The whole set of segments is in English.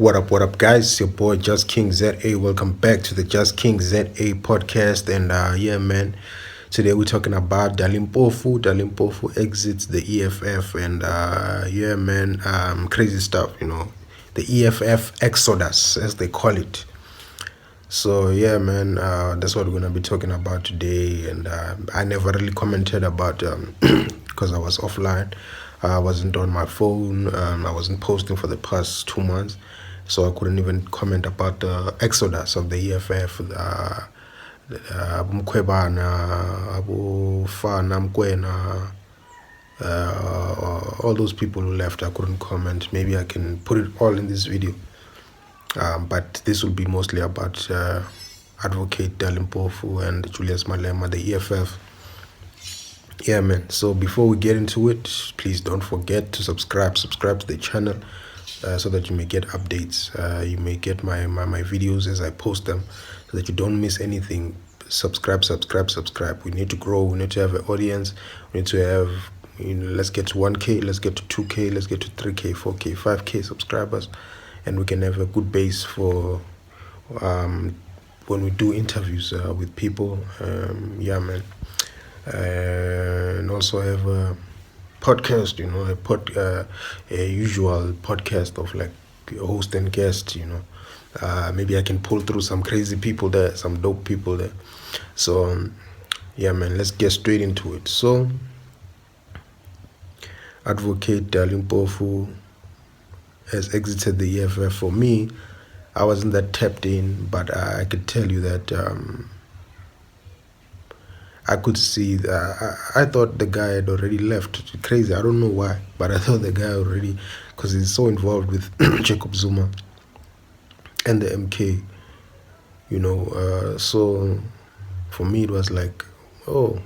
What up, guys? It's your boy Just King ZA. Welcome back to the Just King ZA podcast. And yeah, man, today we're talking about Dali Mpofu. Dali Mpofu exits the EFF, and yeah, man, crazy stuff. The EFF exodus, as they call it. So yeah, man, that's what we're gonna be talking about today. And I never really commented about because I was offline. I wasn't on my phone. I wasn't posting for the past 2 months, so I couldn't even comment about the exodus of the EFF. Abu Mkhwebana, Abu Fana Mkwena, all those people who left. I couldn't comment. Maybe I can put it all in this video. But this will be mostly about Advocate Dali Mpofu and Julius Malema, the EFF. Yeah, man. So before we get into it, please don't forget to subscribe to the channel so that you may get updates. You may get my videos as I post them so that you don't miss anything. Subscribe. We need to grow. We need to have an audience. We need to have, let's get to 1K, let's get to 2K, let's get to 3K, 4K, 5K subscribers. And we can have a good base for when we do interviews with people. Yeah, man. And also have a podcast, a usual podcast of like host and guest. Maybe I can pull through some crazy people there, some dope people there. So yeah, man, let's get straight into it. So Advocate Dali Mpofu has exited the EFF. For me, I wasn't that tapped in, but I could tell you that I could see that I thought the guy had already left. Crazy, I don't know why, but I thought the guy already, because he's so involved with Jacob Zuma and the MK, so for me it was like, oh,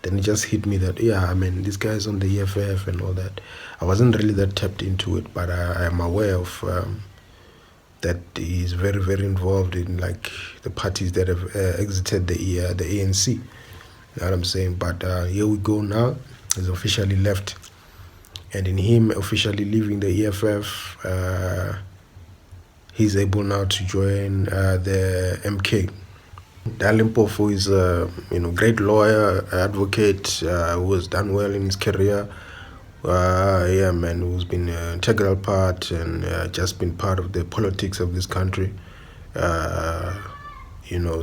then it just hit me that, yeah, I mean, this guy's on the EFF and all that. I wasn't really that tapped into it, but I am aware of that he's very, very involved in like the parties that have exited the ANC. You know what I'm saying? But here we go now. He's officially left. And in him officially leaving the EFF, he's able now to join the MK. Dali Mpofu is a great lawyer, advocate who has done well in his career. Yeah, man, who's been an integral part and just been part of the politics of this country.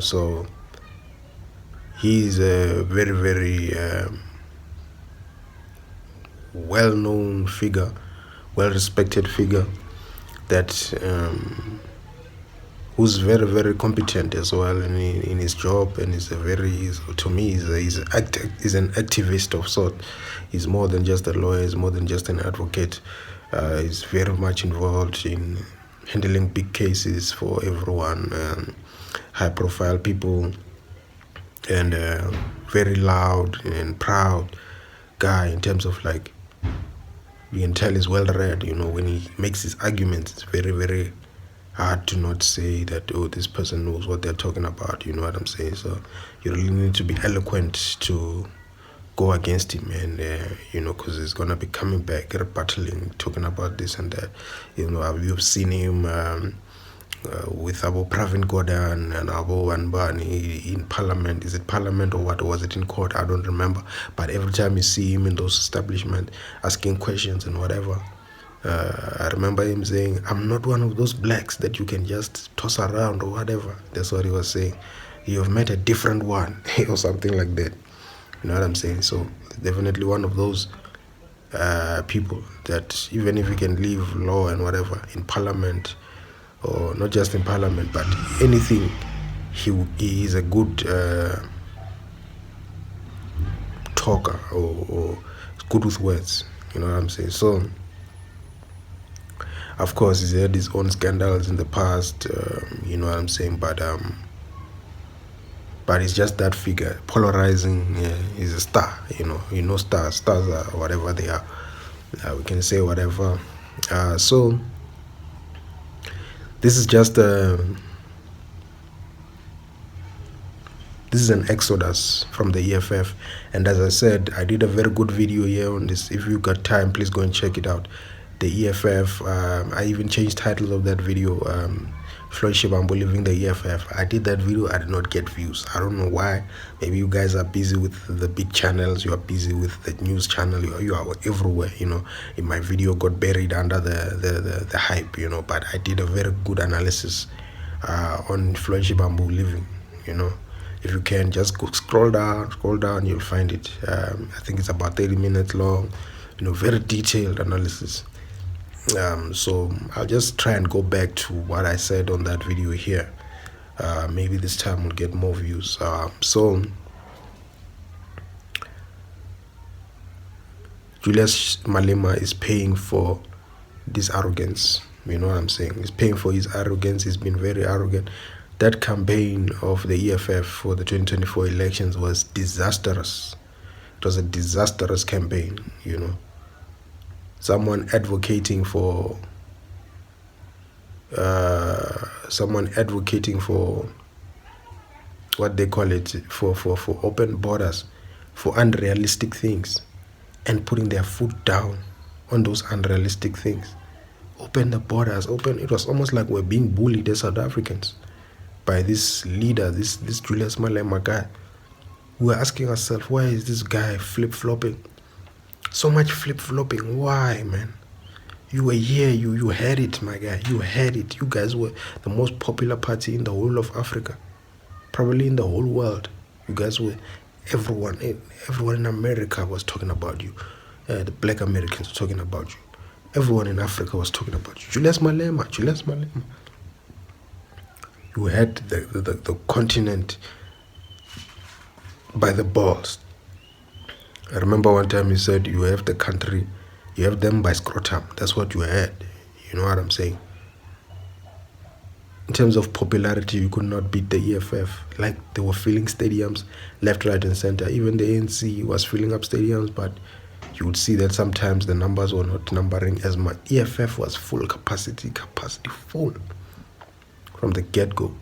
So he's a very, very well-known figure, well-respected figure that who's very, very competent as well in his job, and he's an activist of sort. He's more than just a lawyer, he's more than just an advocate. He's very much involved in handling big cases for everyone, high profile people, and very loud and proud guy in terms of like, you can tell he's well read. When he makes his arguments, it's very, very hard to not say that, oh, this person knows what they're talking about. You know what I'm saying? So you really need to be eloquent to go against him, and because he's gonna be coming back, battling, talking about this and that. We've seen him with Abu Pravin Gordhan and Abu Anbani in Parliament. Is it Parliament or what? Or was it in court? I don't remember. But every time you see him in those establishments asking questions and whatever, I remember him saying, I'm not one of those blacks that you can just toss around or whatever. That's what he was saying. You have met a different one or something like that. You know what I'm saying? So definitely one of those people that even if you can leave law and whatever in Parliament, or not just in Parliament, but anything, he is a good talker or good with words. You know what I'm saying? So of course he's had his own scandals in the past, you know what I'm saying, but he's just that figure, polarizing. He's a star, stars are whatever they are. We can say whatever. So this is just this is an exodus from the EFF, and as I said, I did a very good video here on this. If you got time, please go and check it out. the EFF. I even changed titles of that video. Floyd Shivambu leaving the EFF. I did that video. I did not get views. I don't know why. Maybe you guys are busy with the big channels. You are busy with the news channel. You are everywhere. My video got buried under the hype. But I did a very good analysis on Floyd Shivambu leaving. If you can just go scroll down, you'll find it. I think it's about 30 minutes long. Very detailed analysis. So I'll just try and go back to what I said on that video here. Maybe this time we'll get more views. So Julius Malema is paying for this arrogance. You know what I'm saying? He's paying for his arrogance. He's been very arrogant. That campaign of the EFF for the 2024 elections was disastrous. It was a disastrous campaign, Someone advocating for what they call it, for open borders, for unrealistic things, and putting their foot down on those unrealistic things. Open the borders, it was almost like we're being bullied as South Africans by this leader, this Julius Malema guy. We're asking ourselves, why is this guy flip-flopping? So much flip-flopping. Why, man? You were here. You had it, my guy. You had it. You guys were the most popular party in the whole of Africa. Probably in the whole world. You guys were, everyone in America was talking about you. The black Americans were talking about you. Everyone in Africa was talking about you. Julius Malema. You had the continent by the balls. I remember one time you said you have the country, you have them by scrotum. That's what you had. You know what I'm saying? In terms of popularity, you could not beat the EFF. Like, they were filling stadiums left, right, and center. Even the ANC was filling up stadiums, but you would see that sometimes the numbers were not numbering as much. EFF was full capacity full from the get-go.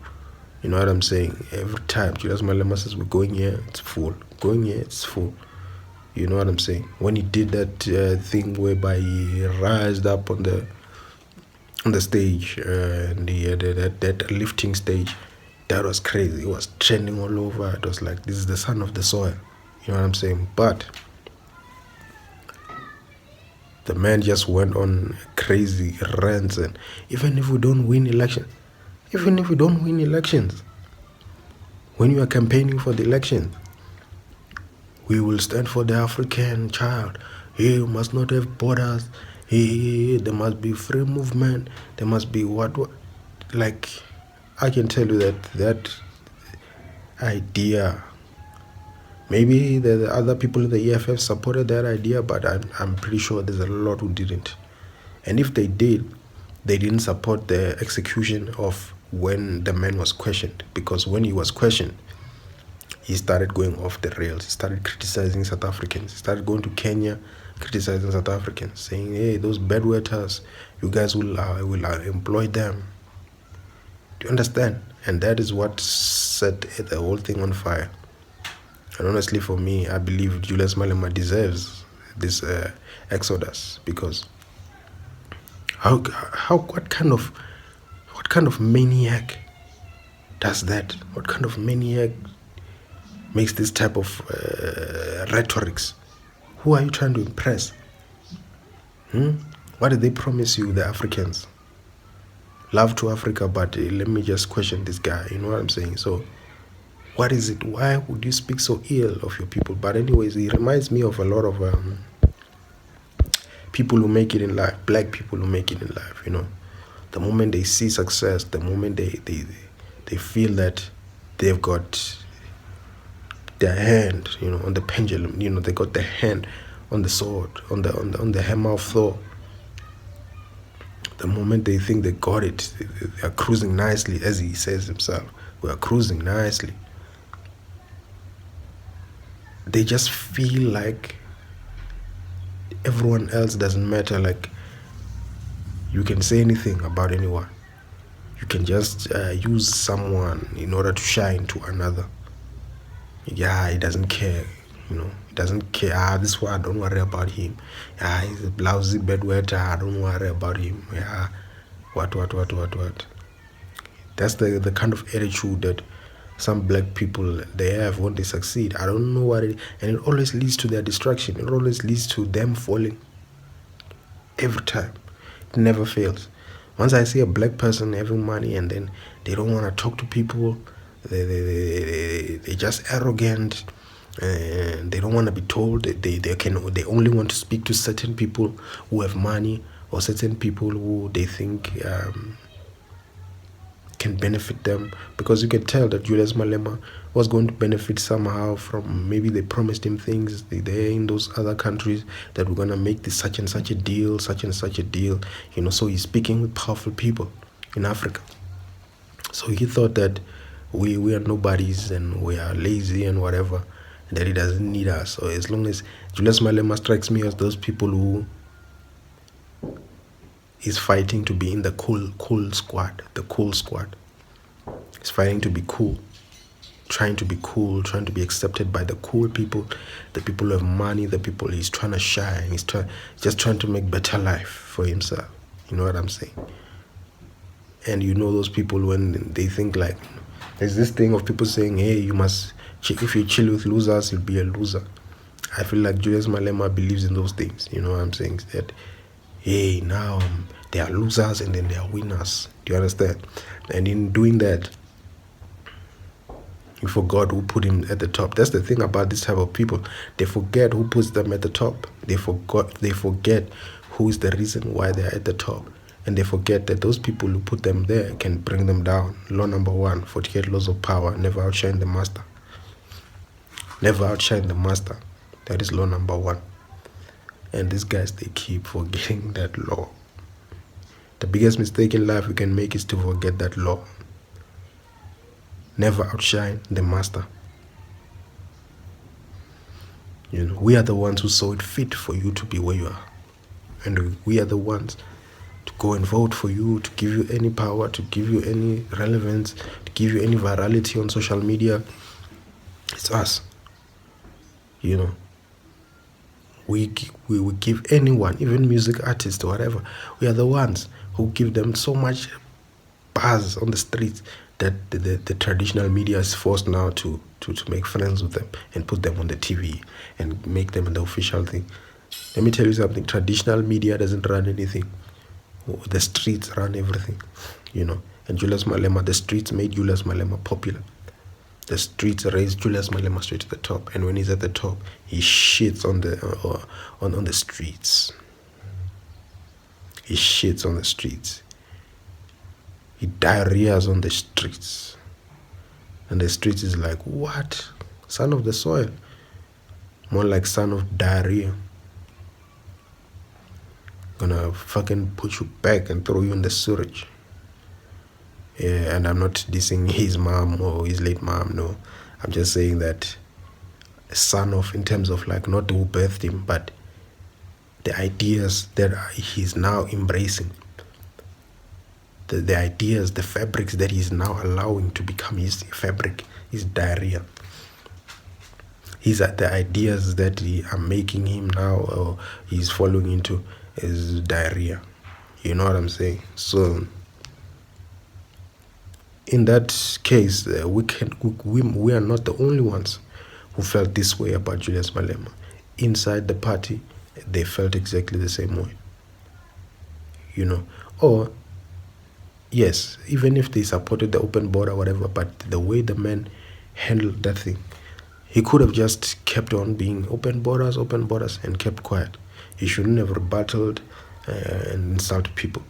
You know what I'm saying? Every time Julius Malema says we're going here, it's full. Going here, it's full. You know what I'm saying? When he did that thing whereby he rised up on the stage and he had that lifting stage, that was crazy. It was trending all over. It was like, this is the son of the soil. You know what I'm saying? But the man just went on crazy rants, and even if we don't win elections, when you are campaigning for the election, we will stand for the African child. You must not have borders. There must be free movement. There must be what? Like, I can tell you that idea, maybe the other people in the EFF supported that idea, but I'm pretty sure there's a lot who didn't. And if they did, they didn't support the execution of when the man was questioned. Because when he was questioned, he started going off the rails. He started criticizing South Africans. He started going to Kenya, criticizing South Africans, saying, hey, those bedwetters, you guys will employ them. Do you understand? And that is what set the whole thing on fire. And honestly, for me, I believe Julius Malema deserves this exodus, because what kind of maniac does that? What kind of maniac makes this type of rhetorics? Who are you trying to impress? What did they promise you, the Africans? Love to Africa, but let me just question this guy. You know what I'm saying? So, what is it? Why would you speak so ill of your people? But anyways, he reminds me of a lot of people who make it in life, black people who make it in life, The moment they see success, the moment they feel that they've got their hand, on the pendulum, they got their hand on the sword, on the hammer of Thor. The moment they think they got it, they are cruising nicely, as he says himself. We are cruising nicely. They just feel like everyone else doesn't matter. Like, you can say anything about anyone. You can just use someone in order to shine to another. Yeah, he doesn't care. He doesn't care. This one, I don't worry about him. He's a lousy bedwetter. I don't worry about him. What. That's the kind of attitude that some black people they have when they succeed. I don't know what it, and it always leads to their destruction. It always leads to them falling. Every time, it never fails. Once I see a black person having money and then they don't want to talk to people, they just arrogant, and they don't want to be told. They only want to speak to certain people who have money or certain people who they think can benefit them, because you can tell that Julius Malema was going to benefit somehow from, maybe they promised him things there in those other countries that we're going to make this such and such a deal, so he's speaking with powerful people in Africa. So he thought that we are nobodies and we are lazy and whatever, and that he doesn't need us. So as long as Julius Malema strikes me as those people who is fighting to be in the cool squad. He's fighting to be cool, trying to be accepted by the cool people, the people who have money, the people he's trying to shine. He's just trying to make better life for himself. You know what I'm saying? And those people, when they think like, there's this thing of people saying, hey, if you chill with losers, you'll be a loser. I feel like Julius Malema believes in those things. You know what I'm saying? That, hey, now they are losers and then they are winners. Do you understand? And in doing that, he forgot who put him at the top. That's the thing about this type of people. They forget who puts them at the top. They forget who is the reason why they're at the top. And they forget that those people who put them there can bring them down. Law number 1, 48 laws of power. Never outshine the master. Never outshine the master. That is law number 1. And these guys, they keep forgetting that law. The biggest mistake in life you can make is to forget that law. Never outshine the master. We are the ones who saw it fit for you to be where you are. And we are the ones to go and vote for you, to give you any power, to give you any relevance, to give you any virality on social media. It's us. We give anyone, even music artists or whatever, we are the ones who give them so much buzz on the streets that the traditional media is forced now to make friends with them and put them on the TV and make them the official thing. Let me tell you something. Traditional media doesn't run anything. The streets run everything, And Julius Malema, the streets made Julius Malema popular. The streets raised Julius Malema straight to the top, and when he's at the top, he shits on the streets. He shits on the streets. He diarrheas on the streets, and the streets is like, what? Son of the soil? More like son of diarrhea. Gonna fucking put you back and throw you in the sewage. Yeah, and I'm not dissing his mom or his late mom, no. I'm just saying that son of, in terms of like not who birthed him, but the ideas that he's now embracing. The ideas, the fabrics that he's now allowing to become his fabric, his diarrhea. The ideas that are making him now, or he's following into, is diarrhea. You know what I'm saying? So in that case, we are not the only ones who felt this way about Julius Malema. Inside the party, they felt exactly the same way. Or yes, even if they supported the open border, whatever, but the way the man handled that thing, he could have just kept on being open borders, and kept quiet. He shouldn't have rebutted and insulted people.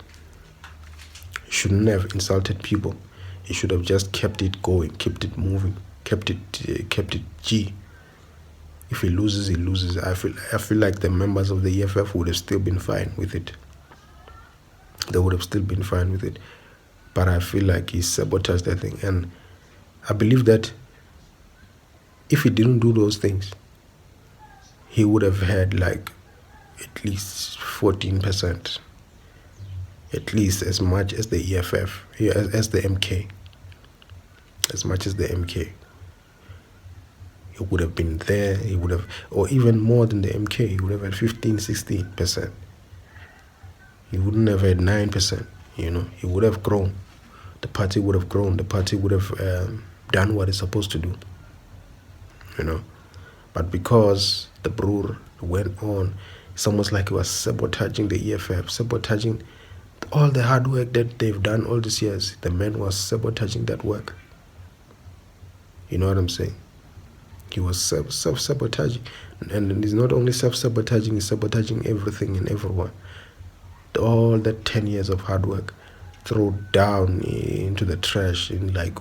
He shouldn't have insulted people. He should have just kept it going, kept it moving, kept it G. If he loses, he loses. I feel like the members of the EFF would have still been fine with it. They would have still been fine with it. But I feel like he sabotaged that thing. And I believe that if he didn't do those things, he would have had like at least 14%. At least as much as the EFF, as the MK. As much as the MK. he would have been there. He would have, or even more than the MK, he would have had 15, 16%. He wouldn't have had 9%. He would have grown. The party would have grown. The party would have done what it's supposed to do. But because the Broer went on, it's almost like he was sabotaging the EFF, sabotaging all the hard work that they've done all these years. The man was sabotaging that work. You know what I'm saying? He was self-sabotaging. And he's not only self-sabotaging, he's sabotaging everything and everyone. All that 10 years of hard work thrown down into the trash in like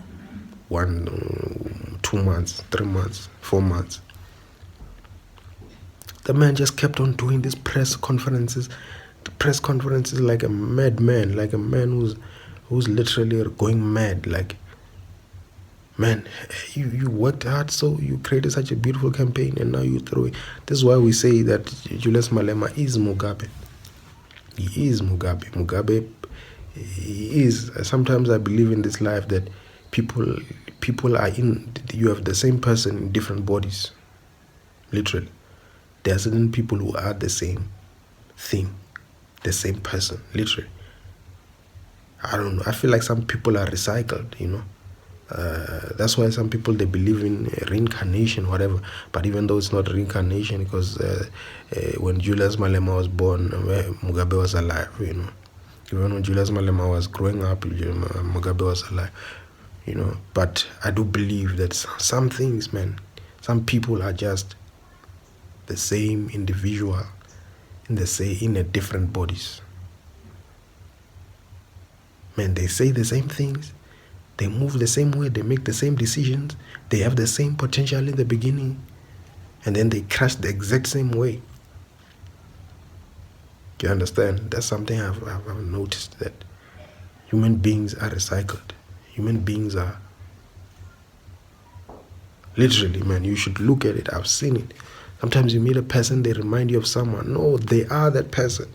1, 2 months, 3 months, 4 months. The man just kept on doing these press conferences. The press conferences like a madman, like a man who's literally going mad. Like, man, you worked hard, so you created such a beautiful campaign, and now you throw it. This is why we say that Julius Malema is Mugabe. He is Mugabe. Mugabe is. Sometimes I believe in this life that people are in. You have the same person in different bodies. Literally, there are certain people who are the same thing, the same person. Literally, I don't know. I feel like some people are recycled. That's why some people, they believe in reincarnation, whatever. But even though it's not reincarnation, because when Julius Malema was born, Mugabe was alive. Even when Julius Malema was growing up, Mugabe was alive. But I do believe that some things, man, some people are just the same individual in a different bodies. Man, they say the same things. They move the same way, they make the same decisions, they have the same potential in the beginning, and then they crash the exact same way. Do you understand? That's something I've noticed, that human beings are recycled. Human beings are, literally, man, you should look at it. I've seen it. Sometimes you meet a person, they remind you of someone. No, they are that person.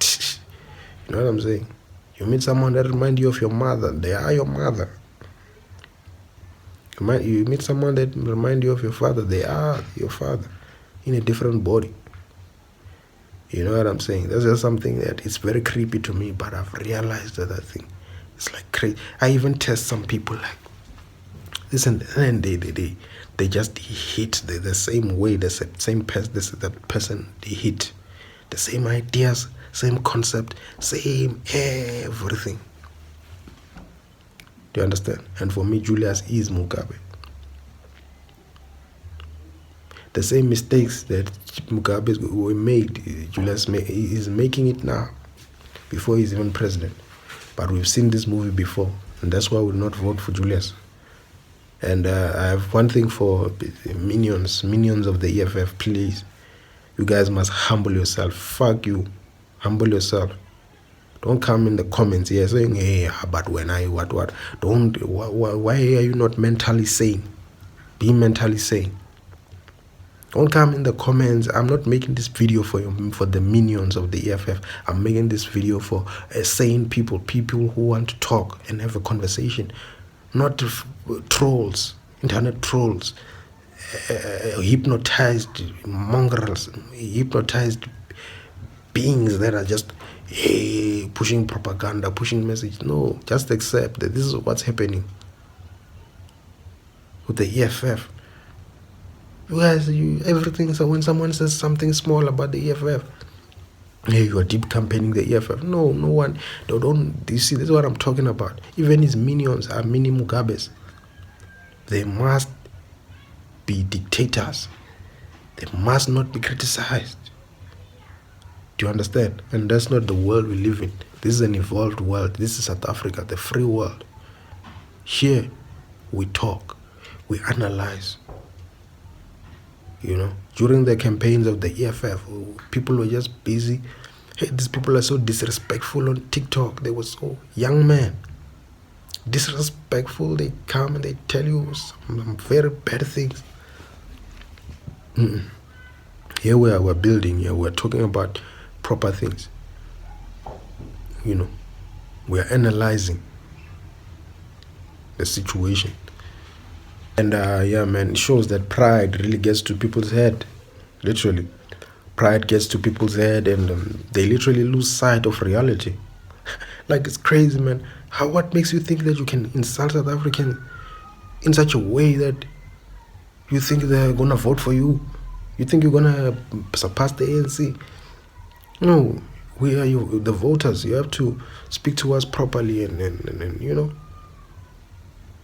You know what I'm saying? You meet someone that reminds you of your mother, they are your mother. You meet someone that reminds you of your father, they are your father in a different body. You know what I'm saying? That's just something that is very creepy to me, but I've realized that thing. It's like crazy. I even test some people like, listen, and they just hit the same way, the same person, the person they hit. The same ideas, same concept, same everything. Do you understand? And for me, Julius is Mugabe. The same mistakes that Mugabe made, Julius is making it now, before he's even president. But we've seen this movie before, and that's why we'll not vote for Julius. And I have one thing for minions of the EFF, please. You guys must humble yourself. Fuck you. Humble yourself. Don't come in the comments here saying, hey, but when I what? Don't. Why are you not mentally sane? Be mentally sane. Don't come in the comments. I'm not making this video for the minions of the EFF. I'm making this video for sane people who want to talk and have a conversation. Not trolls, internet trolls, hypnotized mongrels, hypnotized beings that are just pushing propaganda, pushing message. No, just accept that this is what's happening with the EFF. You guys, everything. So when someone says something small about the EFF, hey, you are deep campaigning the EFF. No one. Don't. You see, this is what I'm talking about. Even his minions are mini Mugabes. They must be dictators. They must not be criticized. Do you understand? And that's not the world we live in. This is an evolved world. This is South Africa, the free world. Here, we talk, we analyze. During the campaigns of the EFF, people were just busy. Hey, these people are so disrespectful on TikTok. They were so young men. Disrespectful. They come and they tell you some very bad things. Here we're building. Here we're talking about proper things. We're analyzing the situation. And yeah, man, it shows that pride really gets to people's head. Literally. Pride gets to people's head, and they literally lose sight of reality. Like, it's crazy, man. What makes you think that you can insult South Africans in such a way that you think they're gonna vote for you? You think you're gonna surpass the ANC? No, we are you, the voters. You have to speak to us properly, and you know,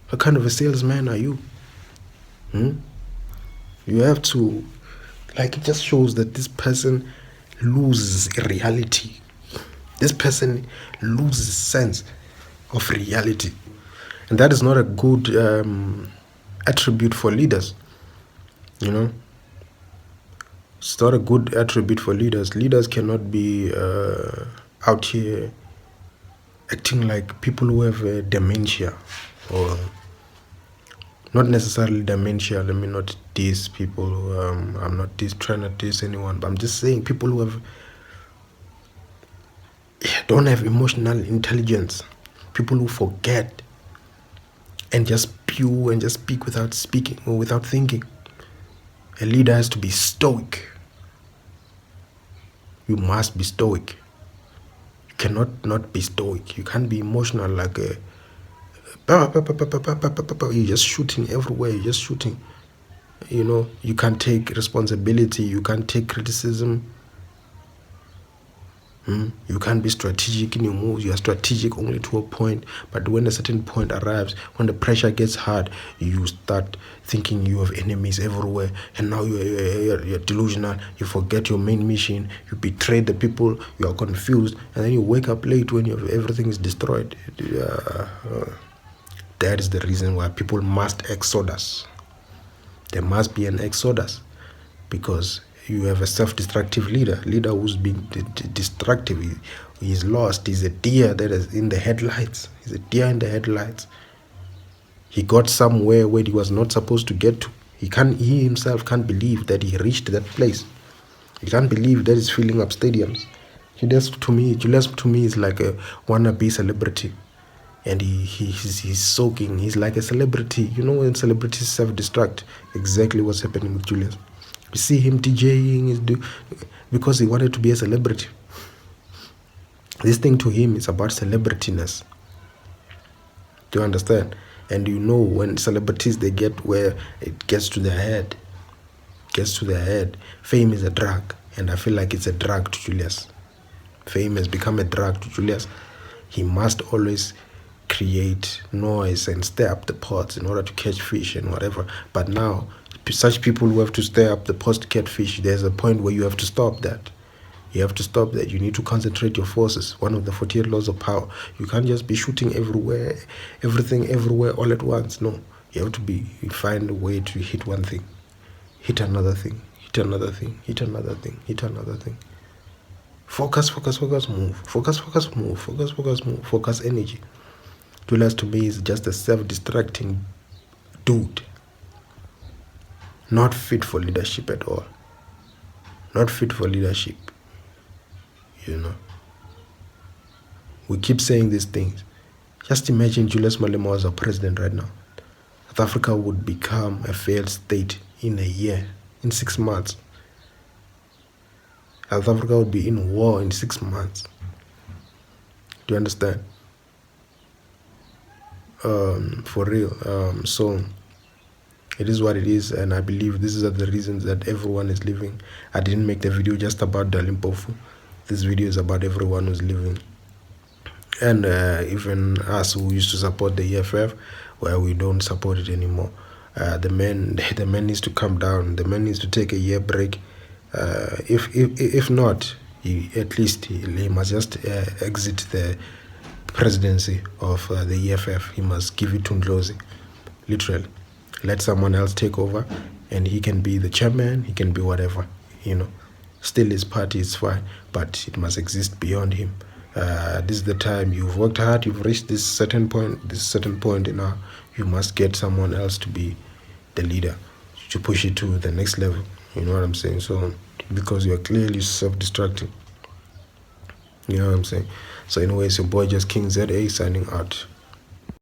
what kind of a salesman are you? You have to, like, it just shows that this person loses reality. This person loses sense of reality, and that is not a good attribute for leaders. You know, it's not a good attribute for leaders. Leaders cannot be out here acting like people who have dementia, or not necessarily dementia. Let me not diss people. I'm not trying to diss anyone, but I'm just saying people who don't have emotional intelligence, people who forget and just spew and just speak without speaking or without thinking. A leader has to be stoic. You must be stoic. You cannot not be stoic. You can't be emotional like you're just shooting everywhere. You're just shooting. You know, you can't take responsibility. You can't take criticism. You can't be strategic in your moves. You are strategic only to a point. But when a certain point arrives, when the pressure gets hard, you start thinking you have enemies everywhere. And now you're delusional. You forget your main mission. You betray the people. You are confused. And then you wake up late when everything is destroyed. That is the reason why people must exodus. There must be an exodus, because you have a self-destructive leader who's being destructive. He's lost. He's a deer that is in the headlights. He's a deer in the headlights. He got somewhere where he was not supposed to get to. He himself can't believe that he reached that place. He can't believe that he's filling up stadiums. Julius to me is like a wannabe celebrity. And he's soaking. He's like a celebrity. You know, when celebrities self-destruct, exactly what's happening with Julius. You see him DJing because he wanted to be a celebrity. This thing to him is about celebrityness. Do you understand? And you know, when celebrities, they get where it gets to their head. Fame is a drug, and I feel like it's a drug to Julius. Fame has become a drug to Julius. He must always create noise and stir up the pots in order to catch fish and whatever. But now, such people who have to stir up the pots to catch fish, there's a point where you have to stop that. You need to concentrate your forces. One of the 48 laws of power. You can't just be shooting everywhere, everything everywhere all at once. No, you have to find a way to hit one thing, hit another thing, hit another thing, hit another thing, hit another thing. Focus, move. Focus energy. Julius to me is just a self-destructing dude. Not fit for leadership at all. Not fit for leadership. You know. We keep saying these things. Just imagine Julius Malema was our president right now. South Africa would become a failed state in a year, in 6 months. South Africa would be in war in 6 months. Do you understand? For real. So it is what it is, and I believe these are the reasons that everyone is living. I didn't make the video just about Dali Mpofu. This video is about everyone who's living. And even us who used to support the EFF, where we don't support it anymore. The man needs to come down. The man needs to take a year break. If not, at least he must just exit the presidency of the EFF. He must give it to Ndlozi, literally. Let someone else take over, and he can be the chairman. He can be whatever, you know. Still, his party is fine, but it must exist beyond him. This is the time. You've worked hard. You've reached this certain point. Now you must get someone else to be the leader, to push it to the next level. You know what I'm saying? So, because you're clearly self-destructing. You know what I'm saying? So anyways, your boy Just King ZA signing out.